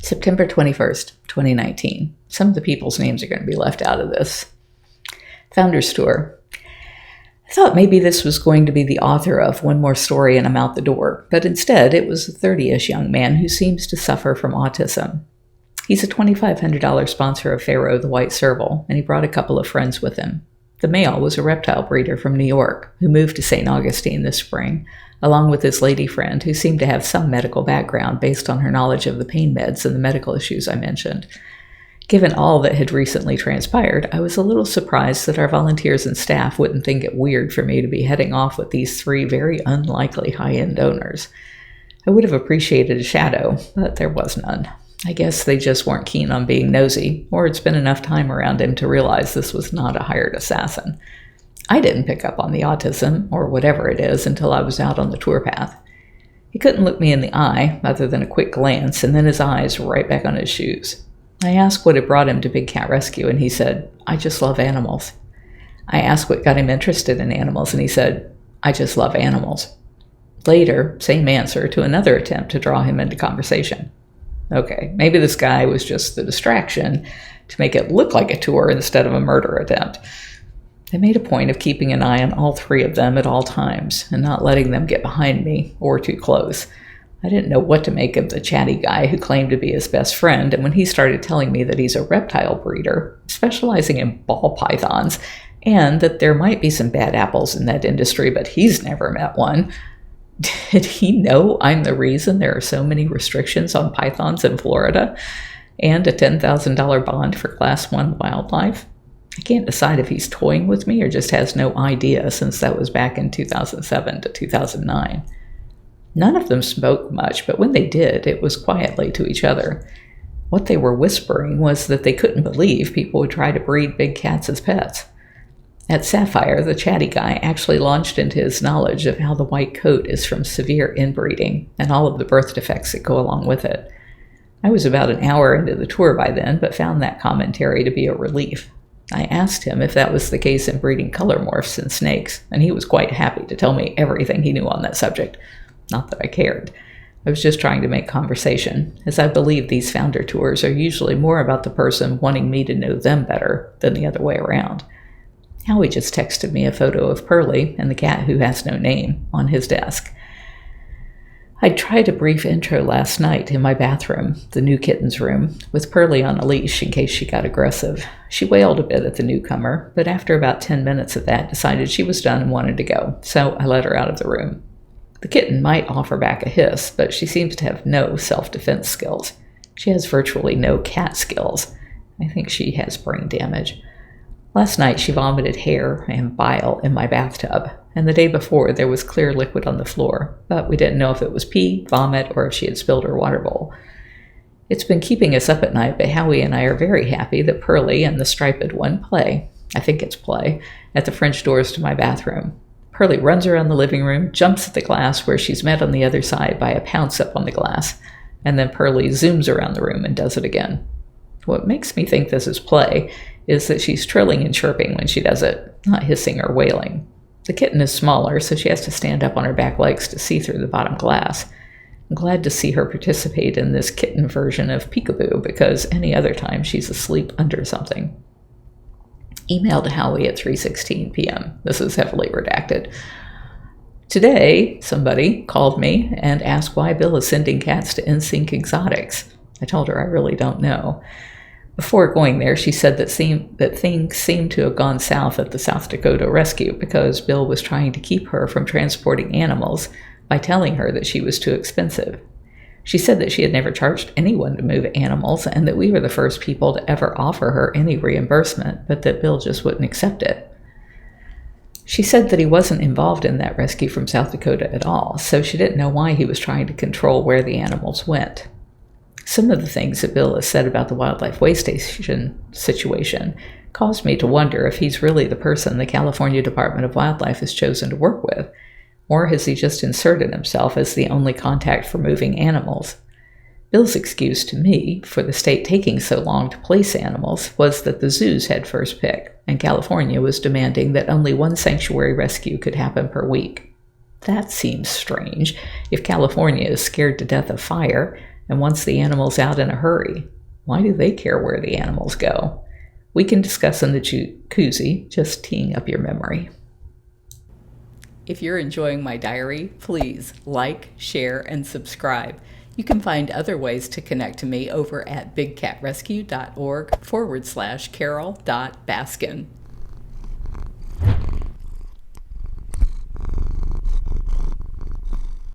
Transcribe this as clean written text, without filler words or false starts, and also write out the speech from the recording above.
September 21st, 2019. Some of the people's names are going to be left out of this. Founder's Tour. I thought maybe this was going to be the author of One More Story and I'm Out the Door, but instead it was a 30-ish young man who seems to suffer from autism. He's a $2,500 sponsor of Pharaoh the White Serval, and he brought a couple of friends with him. The male was a reptile breeder from New York who moved to St. Augustine this spring, along with his lady friend who seemed to have some medical background based on her knowledge of the pain meds and the medical issues I mentioned. Given all that had recently transpired, I was a little surprised that our volunteers and staff wouldn't think it weird for me to be heading off with these three very unlikely high-end donors. I would have appreciated a shadow, but there was none. I guess they just weren't keen on being nosy, or it's been enough time around him to realize this was not a hired assassin. I didn't pick up on the autism, or whatever it is, until I was out on the tour path. He couldn't look me in the eye, other than a quick glance, and then his eyes right back on his shoes. I asked what had brought him to Big Cat Rescue, and he said, "I just love animals." I asked what got him interested in animals, and he said, "I just love animals." Later, same answer to another attempt to draw him into conversation. Okay, maybe this guy was just the distraction to make it look like a tour instead of a murder attempt. I made a point of keeping an eye on all three of them at all times and not letting them get behind me or too close. I didn't know what to make of the chatty guy who claimed to be his best friend, and when he started telling me that he's a reptile breeder, specializing in ball pythons, and that there might be some bad apples in that industry, but he's never met one, did he know I'm the reason there are so many restrictions on pythons in Florida and a $10,000 bond for Class 1 wildlife? I can't decide if he's toying with me or just has no idea, since that was back in 2007 to 2009. None of them spoke much, but when they did, it was quietly to each other. What they were whispering was that they couldn't believe people would try to breed big cats as pets. At Sapphire, the chatty guy actually launched into his knowledge of how the white coat is from severe inbreeding and all of the birth defects that go along with it. I was about an hour into the tour by then, but found that commentary to be a relief. I asked him if that was the case in breeding color morphs in snakes, and he was quite happy to tell me everything he knew on that subject. Not that I cared. I was just trying to make conversation, as I believe these founder tours are usually more about the person wanting me to know them better than the other way around. Howie just texted me a photo of Pearlie and the cat who has no name on his desk. I tried a brief intro last night in my bathroom, the new kitten's room, with Pearlie on a leash in case she got aggressive. She wailed a bit at the newcomer, but after about 10 minutes of that decided she was done and wanted to go, so I let her out of the room. The kitten might offer back a hiss, but she seems to have no self-defense skills. She has virtually no cat skills. I think she has brain damage. Last night she vomited hair and bile in my bathtub, and the day before there was clear liquid on the floor, but we didn't know if it was pee, vomit, or if she had spilled her water bowl. It's been keeping us up at night, but Howie and I are very happy that Pearlie and the striped one play, I think it's play, at the French doors to my bathroom. Pearlie runs around the living room, jumps at the glass where she's met on the other side by a pounce up on the glass, and then Pearlie zooms around the room and does it again. What makes me think this is play is that she's trilling and chirping when she does it, not hissing or wailing. The kitten is smaller, so she has to stand up on her back legs to see through the bottom glass. I'm glad to see her participate in this kitten version of peekaboo, because any other time she's asleep under something. Email to Howie at 3:16 p.m. This is heavily redacted. Today, somebody called me and asked why Bill is sending cats to NSYNC Exotics. I told her I really don't know. Before going there, she said that things seemed to have gone south at the South Dakota rescue because Bill was trying to keep her from transporting animals by telling her that she was too expensive. She said that she had never charged anyone to move animals and that we were the first people to ever offer her any reimbursement, but that Bill just wouldn't accept it. She said that he wasn't involved in that rescue from South Dakota at all, so she didn't know why he was trying to control where the animals went. Some of the things that Bill has said about the wildlife way station situation caused me to wonder if he's really the person the California Department of Wildlife has chosen to work with, or has he just inserted himself as the only contact for moving animals? Bill's excuse to me for the state taking so long to place animals was that the zoos had first pick, and California was demanding that only one sanctuary rescue could happen per week. That seems strange if California is scared to death of fire, And once the animal's out in a hurry, why do they care where the animals go? We can discuss in the jacuzzi, just teeing up your memory. If you're enjoying my diary, please like, share, and subscribe. You can find other ways to connect to me over at bigcatrescue.org/Carole.Baskin.